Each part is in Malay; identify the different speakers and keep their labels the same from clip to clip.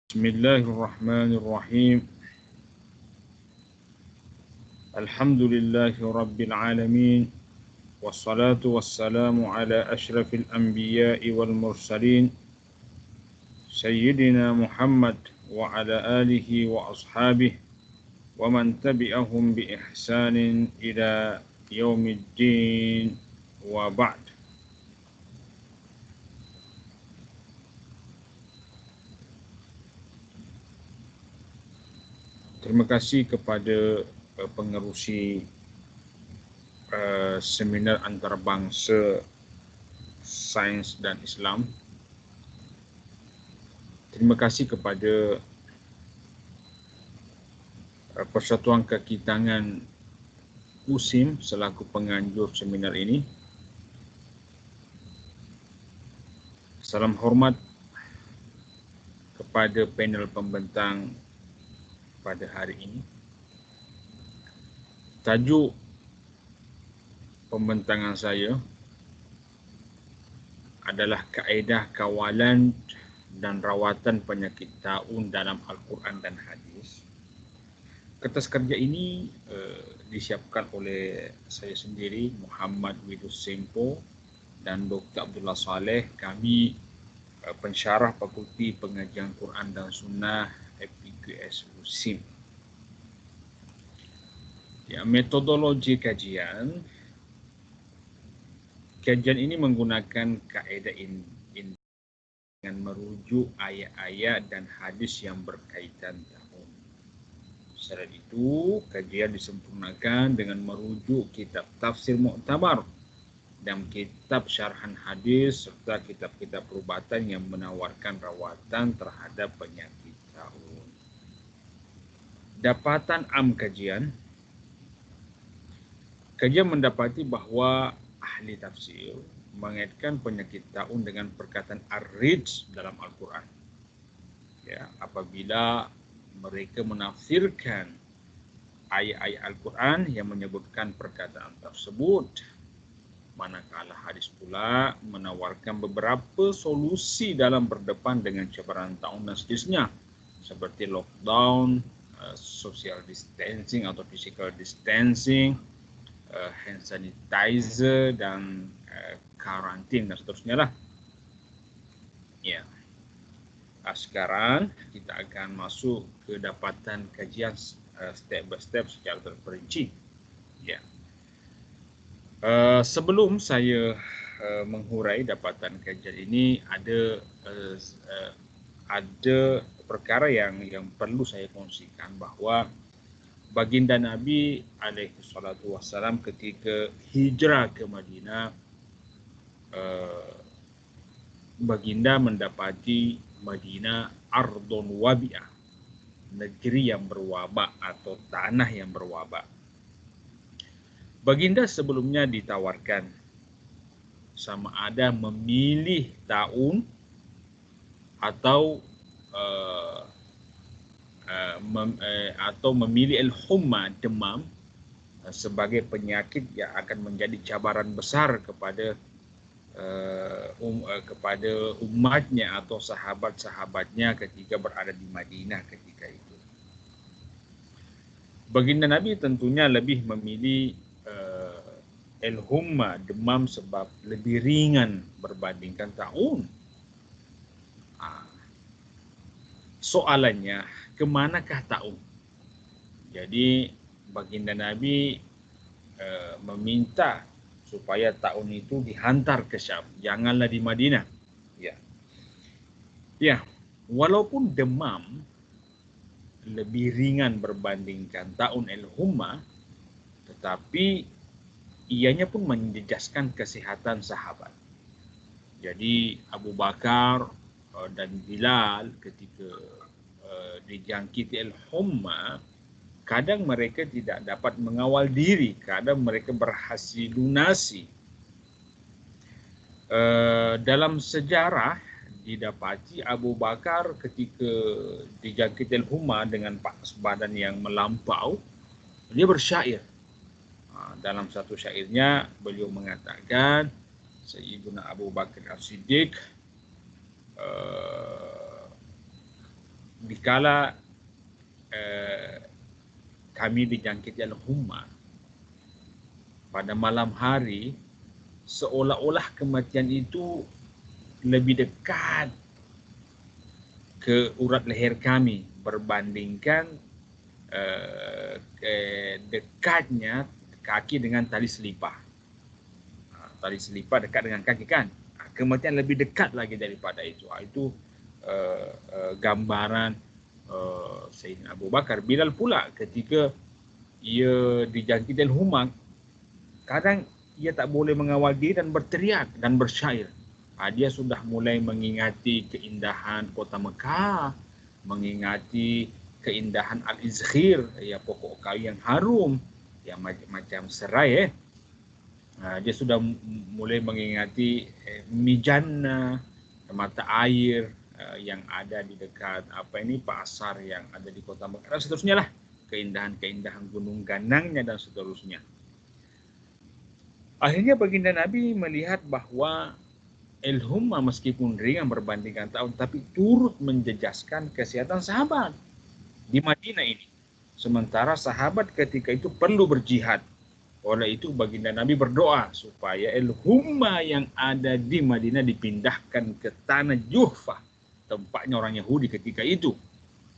Speaker 1: Bismillahirrahmanirrahim. Alhamdulillahi rabbil alamin. Wassalatu wassalamu ala asyrafil anbiya'i wal mursalin. Sayyidina Muhammad wa ala alihi wa ashabihi wa man tabi'ahum bi ihsanin ila yaumiddin wa ba'd. Terima kasih kepada pengerusi seminar antarabangsa Sains dan Islam. Terima kasih kepada Persatuan Kaki Tangan USIM selaku penganjur seminar ini. Salam hormat kepada panel pembentang pada hari ini. Tajuk pembentangan saya adalah kaedah kawalan dan rawatan penyakit taun dalam Al-Quran dan Hadis. Kertas kerja ini disiapkan oleh saya sendiri, Muhammad Widus Sempo, dan Dr. Abdullah Saleh. Kami pensyarah Fakulti Pengajian Quran dan Sunnah FPQS USIM. Ya, metodologi kajian ini menggunakan kaedah dengan merujuk ayat-ayat dan hadis yang berkaitan tahun. Selain itu, kajian disempurnakan dengan merujuk kitab tafsir Mu'tabar dan kitab syarahan hadis serta kitab-kitab perubatan yang menawarkan rawatan terhadap penyakit tahun. Dapatan kajian mendapati bahawa ahli tafsir mengaitkan penyakit taun dengan perkataan ar-rijz dalam Al-Quran. Ya, apabila mereka menafsirkan ayat-ayat Al-Quran yang menyebutkan perkataan tersebut, manakala hadis pula menawarkan beberapa solusi dalam berdepan dengan cabaran taun dan seterusnya, seperti lockdown, social distancing atau physical distancing, hand sanitizer dan karantin dan seterusnya lah. Ya. Sekarang kita akan masuk ke dapatan kajian step by step secara terperinci. Ya. Sebelum saya menghurai dapatan kajian ini, ada perkara yang perlu saya kongsikan, bahawa baginda Nabi alaihi salatu wassalam ketika hijrah ke Madinah, baginda mendapati Madinah ardun wabi'ah, negeri yang berwabak atau tanah yang berwabak. Baginda sebelumnya ditawarkan sama ada memilih taun atau memilih al-humma, demam, sebagai penyakit yang akan menjadi cabaran besar kepada umatnya atau sahabat-sahabatnya ketika berada di Madinah ketika itu. Baginda Nabi tentunya lebih memilih al-humma, demam, sebab lebih ringan berbandingkan taun. Soalannya, kemanakah taun? Jadi baginda Nabi meminta supaya taun itu dihantar ke Syam, janganlah di Madinah. Ya, walaupun demam lebih ringan berbandingkan taun al-humma, tetapi ianya pun menjejaskan kesihatan sahabat. Jadi Abu Bakar dan Bilal ketika dijangkiti al-humma, kadang mereka tidak dapat mengawal diri, kadang mereka berhasil lunasi. Dalam sejarah didapati Abu Bakar ketika dijangkiti al-humma dengan panas badan yang melampau, dia bersyair. Dalam satu syairnya beliau mengatakan, Sayyiduna Abu Bakar As-Siddiq dikala kami dijangkiti al-humma pada malam hari, seolah-olah kematian itu lebih dekat ke urat leher kami berbandingkan dekatnya kaki dengan tali selipar. Tali selipar dekat dengan kaki kan? Kematian lebih dekat lagi daripada itu. Itu gambaran Sayyidina Abu Bakar. Bilal pula ketika ia dijangkiti al-humma, kadang ia tak boleh mengawal diri dan berteriak dan bersyair. Dia sudah mulai mengingati keindahan kota Mekah, mengingati keindahan Al-Izkhir, ya pokok kayu yang harum, yang macam serai. Dia sudah mulai mengingati Mijana, mata air yang ada di dekat pasar yang ada di kota Mekah dan seterusnya lah, keindahan-keindahan gunung ganangnya dan seterusnya. Akhirnya baginda Nabi melihat bahwa al-humma meskipun ringan berbandingkan tahun, tapi turut menjejaskan kesehatan sahabat di Madinah ini. Sementara sahabat ketika itu perlu berjihad. Oleh itu baginda Nabi berdoa supaya al-humma yang ada di Madinah dipindahkan ke tanah Juhfah, tempatnya orang Yahudi ketika itu.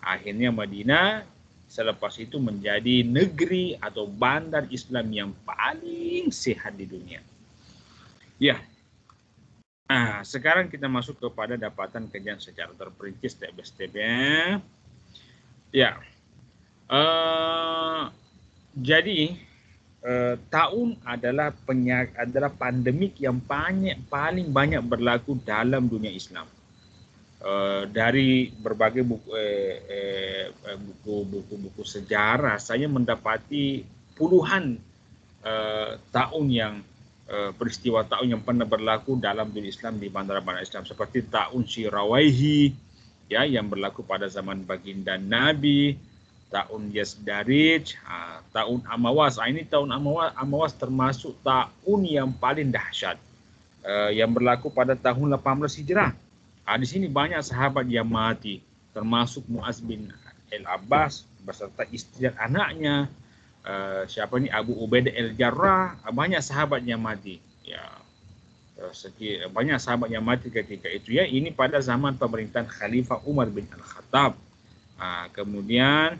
Speaker 1: Akhirnya Madinah selepas itu menjadi negeri atau bandar Islam yang paling sehat di dunia. Ya. Sekarang kita masuk kepada dapatan kajian secara terperinci step by step ya. Ya. Jadi taun adalah pandemik yang paling banyak berlaku dalam dunia Islam. Dari berbagai buku sejarah, saya mendapati puluhan tahun yang peristiwa tahun yang pernah berlaku dalam dunia Islam di bandar-bandar Islam, seperti tahun Shirawaihi ya, yang berlaku pada zaman baginda Nabi, tahun Yazdarij, tahun Amawas. Ini tahun Amawas termasuk tahun yang paling dahsyat yang berlaku pada tahun 18 Hijrah. Di sini banyak sahabat yang mati, termasuk Muaz bin al-Abbas beserta istri dan anaknya. Abu Ubaidah al-Jarrah, banyak sahabat yang mati. Ya, banyak sahabat yang mati ketika itu ya. Ini pada zaman pemerintahan Khalifah Umar bin Al-Khattab. Kemudian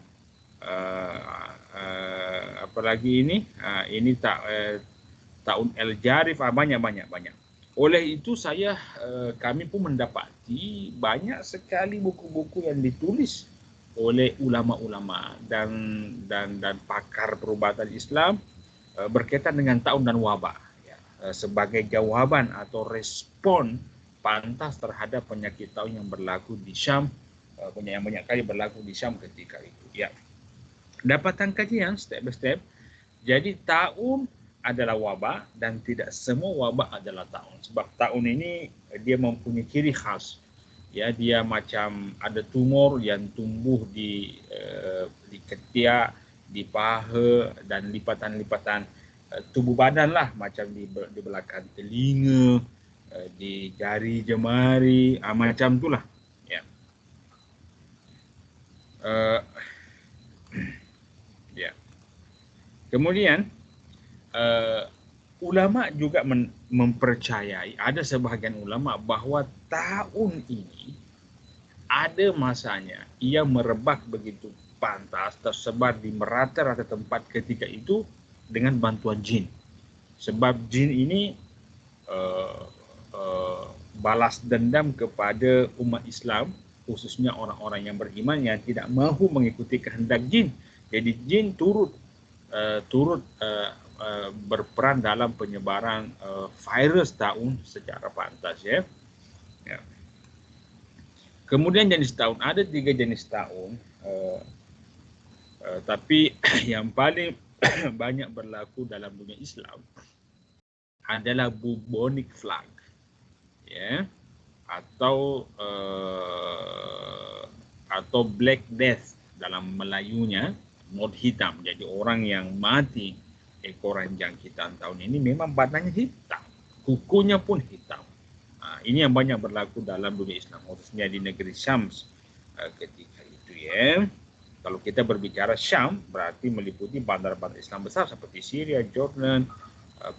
Speaker 1: apalagi ini? Ini tahun Al-Jarif, banyak. Oleh itu kami pun mendapati banyak sekali buku-buku yang ditulis oleh ulama-ulama dan pakar perubatan Islam berkaitan dengan taun dan wabak ya, sebagai jawaban atau respon pantas terhadap penyakit taun yang berlaku di Syam, yang banyak kali berlaku di Syam ketika itu ya. Dapatan kajian step by step. Jadi taun adalah wabak dan tidak semua wabak adalah taun, sebab taun ini dia mempunyai ciri khas. Ya, dia macam ada tumor yang tumbuh di ketiak, di paha dan lipatan-lipatan tubuh badan lah, macam di belakang telinga, di jari jemari, macam itulah. Ya. Ya. Kemudian ulama juga mempercayai, ada sebahagian ulama bahwa tahun ini ada masanya ia merebak begitu pantas, tersebar di merata-rata tempat ketika itu dengan bantuan jin. Sebab jin ini balas dendam kepada umat Islam, khususnya orang-orang yang beriman yang tidak mahu mengikuti kehendak jin. Jadi jin turut berperan dalam penyebaran virus taun secara pantas ya. Ya. Kemudian jenis taun, ada 3 jenis taun, tapi yang paling banyak berlaku dalam dunia Islam adalah bubonic plague ya, atau Black Death dalam Melayunya, maut hitam. Jadi orang yang mati ekoran jangkitan tahun ini memang badannya hitam, kukunya pun hitam. Ini yang banyak berlaku dalam dunia Islam, khususnya di negeri Syams ketika itu. Itu ya. Kalau kita berbicara Syam, berarti meliputi bandar-bandar Islam besar seperti Syria, Jordan,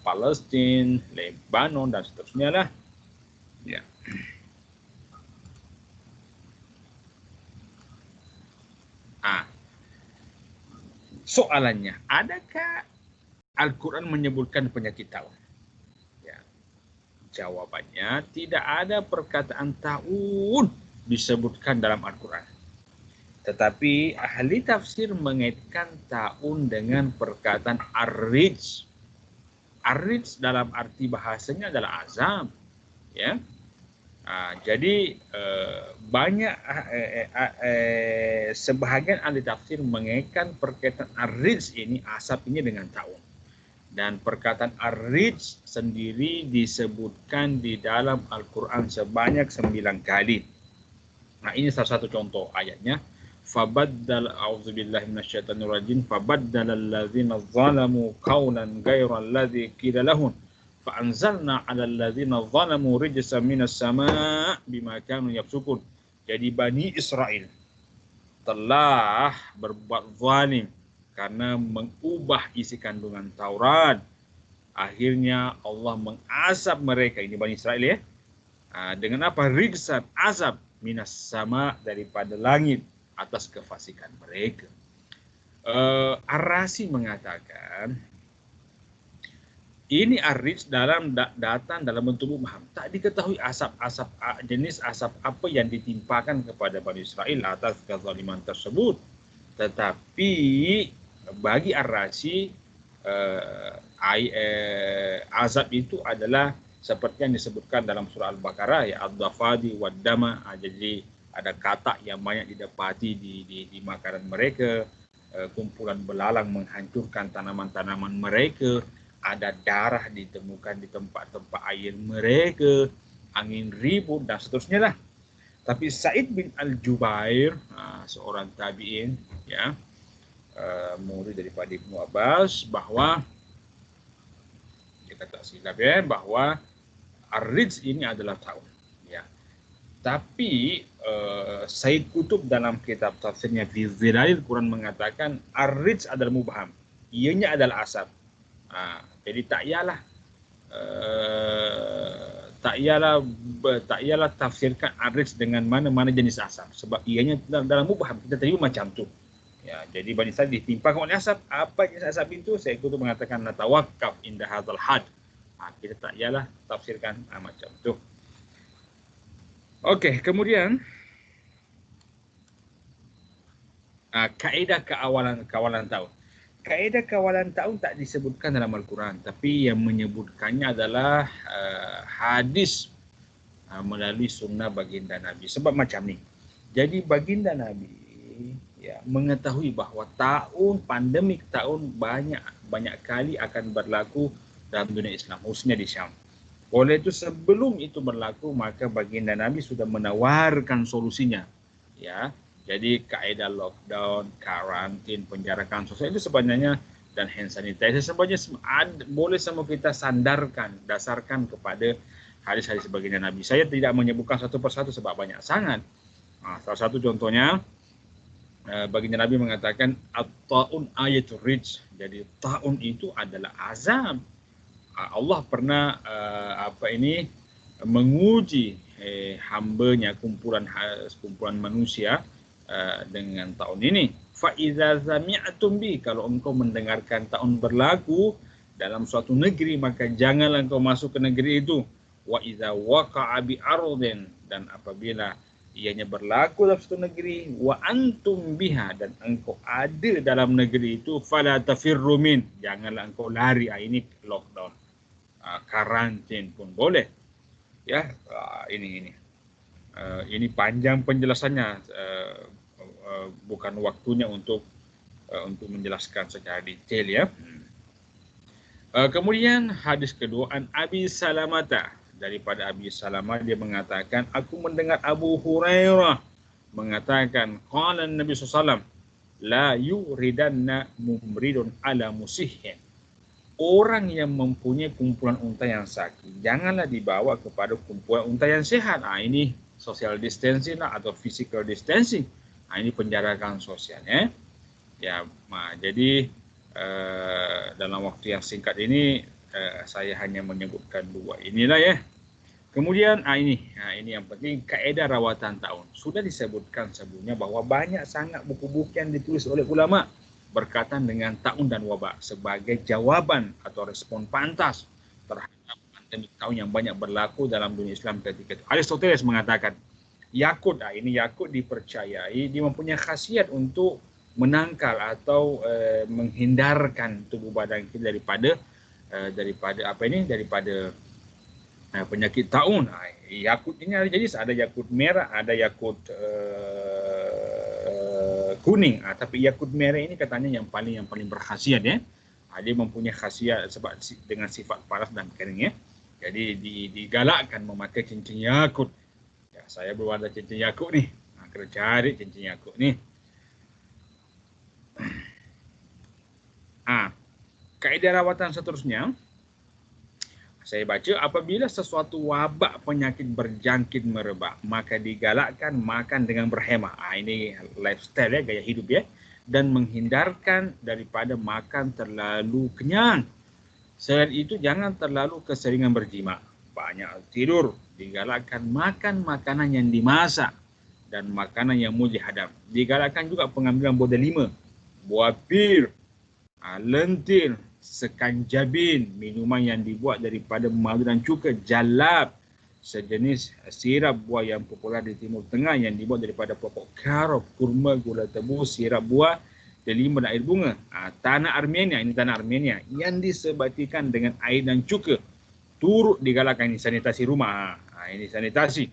Speaker 1: Palestina, Lebanon, dan seterusnya lah. Ya. Soalannya, adakah Al-Quran menyebutkan penyakit taun? Ya. Jawabannya, tidak ada perkataan taun disebutkan dalam Al-Quran. Tetapi ahli tafsir mengaitkan taun dengan perkataan ar-rijz. Ar-rijz dalam arti bahasanya adalah azab. Ya. Jadi banyak sebahagian ahli tafsir mengaitkan perkataan ar-rijz ini, asap ini, dengan taun. Dan perkataan ar-rijz sendiri disebutkan di dalam Al-Quran sebanyak 9 kali. Nah, ini salah satu contoh ayatnya. Fabaddal a'udzubillahi minasyaitonirrajim fabaddala allazina zalamu qawlan ghayra allazi qila lahum fa'anzalna 'alal ladzina zalamu rijzan minas sama' bima kanu yafsukun. Jadi Bani Israel telah berbuat zalim karena mengubah isi kandungan Taurat. Akhirnya Allah mengazab mereka, ini Bani Israel ya. Dengan apa? Rijzan, azab, minas sama, daripada langit, atas kefasikan mereka. Ar-Razi mengatakan ini ar-rijz datang dalam bentuk mubham. Tak diketahui jenis asap apa yang ditimpakan kepada Bani Israel atas kezaliman tersebut. Tetapi bagi Ar-Razi azab itu adalah seperti yang disebutkan dalam surah Al-Baqarah, ya, ad-dafadi wad-dama. Jadi ada kata yang banyak didapati di makanan mereka, kumpulan belalang menghancurkan tanaman-tanaman mereka, ada darah ditemukan di tempat-tempat air mereka, angin ribut, dan seterusnya lah. Tapi Sa'id bin Al-Jubair, seorang tabi'in, ya, murid daripada Ibnu Abbas, bahwa dia kata silap ya, bahwa ar-rijz ini adalah taun. Ya. Tapi Said Qutb dalam kitab tafsirnya Fi Zilalil Quran mengatakan ar-rijz adalah mubham, ianya adalah asap. Jadi tak iyalah tafsirkan ar-rijz dengan mana-mana jenis asap, sebab ianya dalam mubham, kita terima macam tu. Ya, jadi Bani Israil ditimpakan oleh asap. Apa jenis asap itu? Saya Qutb mengatakan natawakkaf inda hadzal had. Kita tak iyalah tafsirkan macam tu. Okey, kemudian kaedah kawalan tahun. Kaedah kawalan tahun tak disebutkan dalam Al-Quran, tapi yang menyebutkannya adalah hadis melalui sunnah baginda Nabi. Sebab macam ni. Jadi baginda Nabi, ya, mengetahui bahawa pandemik tahun banyak kali akan berlaku dalam dunia Islam, khususnya di Syam. Oleh itu sebelum itu berlaku, maka baginda Nabi sudah menawarkan solusinya. Ya, jadi kaedah lockdown, karantin, penjarakan sosial itu sebenarnya, dan hand sanitizer sebenarnya boleh semua kita dasarkan kepada hadis-hadis baginda Nabi. Saya tidak menyebutkan satu persatu sebab banyak sangat. Salah satu contohnya, baginda Nabi mengatakan at-ta'un ayatul rijz. Jadi ta'un itu adalah azab. Allah pernah menguji hambanya, kumpulan manusia dengan tahun ini. Fa iza sami'tum bi, kalau engkau mendengarkan tahun berlaku dalam suatu negeri, maka janganlah engkau masuk ke negeri itu. Wa iza waqa'a bi ardin, dan apabila ianya berlaku dalam suatu negeri, wa antum biha, dan engkau ada dalam negeri itu, fala tafirru min, janganlah engkau lari. Ini lockdown. Karantin pun boleh. Ya, ini panjang penjelasannya, bukan waktunya untuk menjelaskan secara detail ya. Kemudian hadis kedua, an Abi Salamah, daripada Abi Salamah, dia mengatakan, aku mendengar Abu Hurairah mengatakan, qala Nabi sallallahu alaihi wasallam, la yuridanna mumridun ala musihhin. Orang yang mempunyai kumpulan unta yang sakit, janganlah dibawa kepada kumpulan unta yang sehat. Ini social distancing atau physical distancing. Ini penjarakan sosial ya. Jadi dalam waktu yang singkat ini saya hanya menyebutkan dua inilah ya. Kemudian ini yang penting, kaedah rawatan taun. Sudah disebutkan sebelumnya bahwa banyak sangat buku-buku yang ditulis oleh ulama berkaitan dengan taun dan wabak sebagai jawaban atau respon pantas terhadap pandemi taun yang banyak berlaku dalam dunia Islam ketika itu. Aristoteles mengatakan yakut, ini yakut dipercayai dia mempunyai khasiat untuk menangkal atau menghindarkan tubuh badan kita daripada penyakit taun. Yakut ini ada yakut merah, ada yakut kuning. Tapi yakut merah ini katanya yang paling berkhasiat ya. Dia mempunyai khasiat sebab dengan sifat paras dan kering ya. Jadi digalakkan memakai cincin yakut. Ya, saya belum ada cincin yakut nih. Kena cari cincin yakut nih. Kaedah rawatan seterusnya. Saya baca, apabila sesuatu wabak penyakit berjangkit merebak, maka digalakkan makan dengan berhemah. Ini lifestyle ya, gaya hidup ya. Dan menghindarkan daripada makan terlalu kenyang. Selain itu, jangan terlalu keseringan berjima. Banyak tidur. Digalakkan makan makanan yang dimasak dan makanan yang mudah dihadam. Digalakkan juga pengambilan buah delima, buah pir, lentil, sekanjabin, minuman yang dibuat daripada madu dan cuka, jalab, sejenis sirap buah yang popular di Timur Tengah yang dibuat daripada pokok karob, kurma, gula tebu, sirap buah, delima dan air bunga. Tanah Armenia, ini tanah Armenia yang disebatikan dengan air dan cuka. Turut digalakkan, ini sanitasi rumah. Ini sanitasi.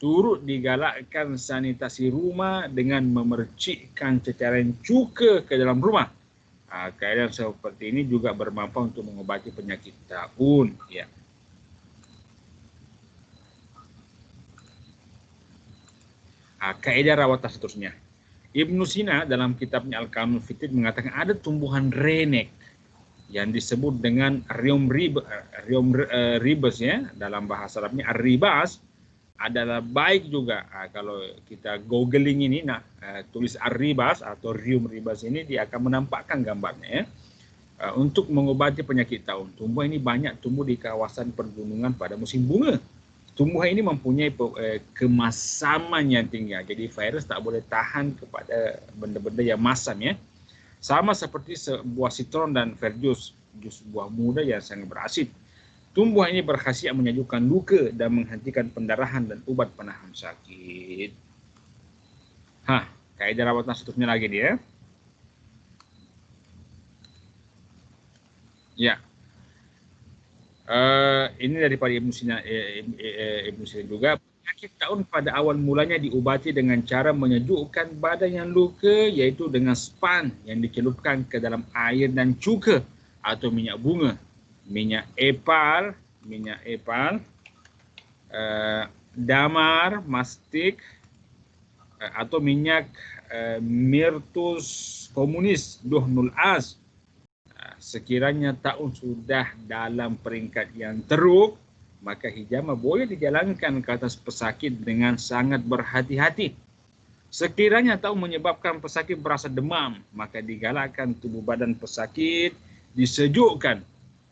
Speaker 1: Turut digalakkan sanitasi rumah dengan memercikkan ceceran cuka ke dalam rumah. Kaedah seperti ini juga bermanfaat untuk mengobati penyakit taun. Ya. Kaedah rawatan seterusnya. Ibnu Sina dalam kitabnya Al-Qanun Fitid mengatakan ada tumbuhan renek yang disebut dengan rium ribes ya, dalam bahasa Arabnya ar-ribas adalah baik juga. Kalau kita googling ini, tulis ar-ribas atau rium ribas ini, dia akan menampakkan gambarnya ya. Untuk mengobati penyakit taun. Tumbuhan ini banyak tumbuh di kawasan pergunungan pada musim bunga. Tumbuhan ini mempunyai kemasaman yang tinggi. Jadi virus tak boleh tahan kepada benda-benda yang masam ya. Sama seperti buah citron dan verjus, jus buah muda yang sangat berasid. Tumbuhan ini berkhasiat menyejukkan luka dan menghentikan pendarahan dan ubat penahan sakit. Kaedah rawatan seterusnya lagi dia. Ya. Ini daripada Ibnu Sina juga. Penyakit taun pada awal mulanya diubati dengan cara menyejukkan badan yang luka, yaitu dengan span yang dicelupkan ke dalam air dan cuka atau minyak bunga, minyak epal, damar, mastik, atau minyak mirtus komunis, duhnul as. Sekiranya taun sudah dalam peringkat yang teruk, maka hijamah boleh dijalankan ke atas pesakit dengan sangat berhati-hati. Sekiranya taun menyebabkan pesakit berasa demam, maka digalakkan tubuh badan pesakit disejukkan.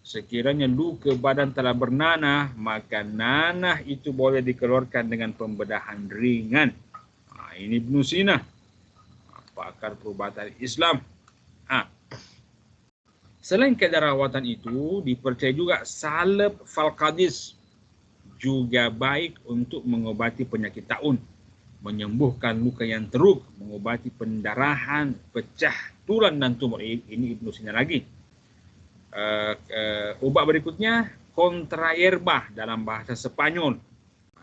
Speaker 1: Sekiranya luka badan telah bernanah, maka nanah itu boleh dikeluarkan dengan pembedahan ringan. Ini Ibnu Sina, pakar perubatan Islam. Selain kaedah rawatan itu, dipercaya juga salep falqadis juga baik untuk mengobati penyakit taun, menyembuhkan luka yang teruk, mengobati pendarahan, pecah tulang dan tumor. Ini Ibnu Sina lagi. Ubat berikutnya kontrayerba dalam bahasa Spanyol.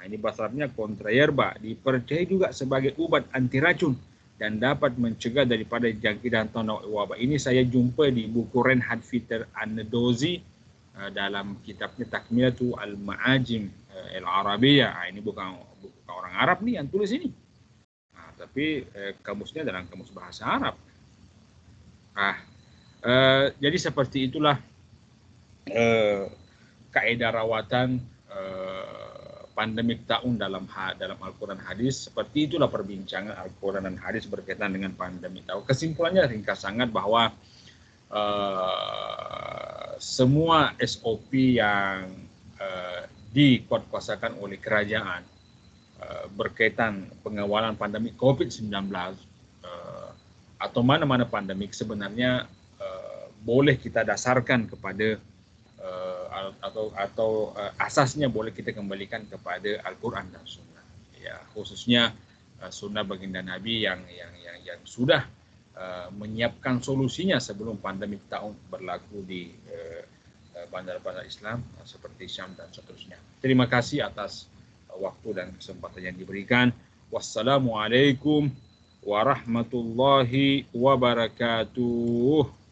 Speaker 1: Ini bahasa Arabnya kontrayerba, dipercaya juga sebagai ubat anti racun dan dapat mencegah daripada jangkitan taun wabak. Ini saya jumpa di buku Reinhard Fitter An-Nadozi dalam kitabnya Takmilatu Al-Ma'ajim Al-Arabiyah. Ini bukan orang Arab nih yang tulis ini. Tapi kamusnya dalam kamus bahasa Arab. Jadi seperti itulah kaedah rawatan pandemik ta'un dalam Al-Quran hadis. Seperti itulah perbincangan Al-Quran dan hadis berkaitan dengan pandemik ta'un. Kesimpulannya ringkas sangat bahwa semua SOP yang dikuatkuasakan oleh kerajaan berkaitan pengawalan pandemik COVID-19 atau mana-mana pandemik sebenarnya boleh kita dasarkan kepada atau asasnya boleh kita kembalikan kepada Al-Quran dan Sunnah. Ya, khususnya Sunnah baginda Nabi yang sudah menyiapkan solusinya sebelum pandemik tahun berlaku di bandar-bandar Islam seperti Syam dan seterusnya. Terima kasih atas waktu dan kesempatan yang diberikan. Wassalamualaikum warahmatullahi wabarakatuh.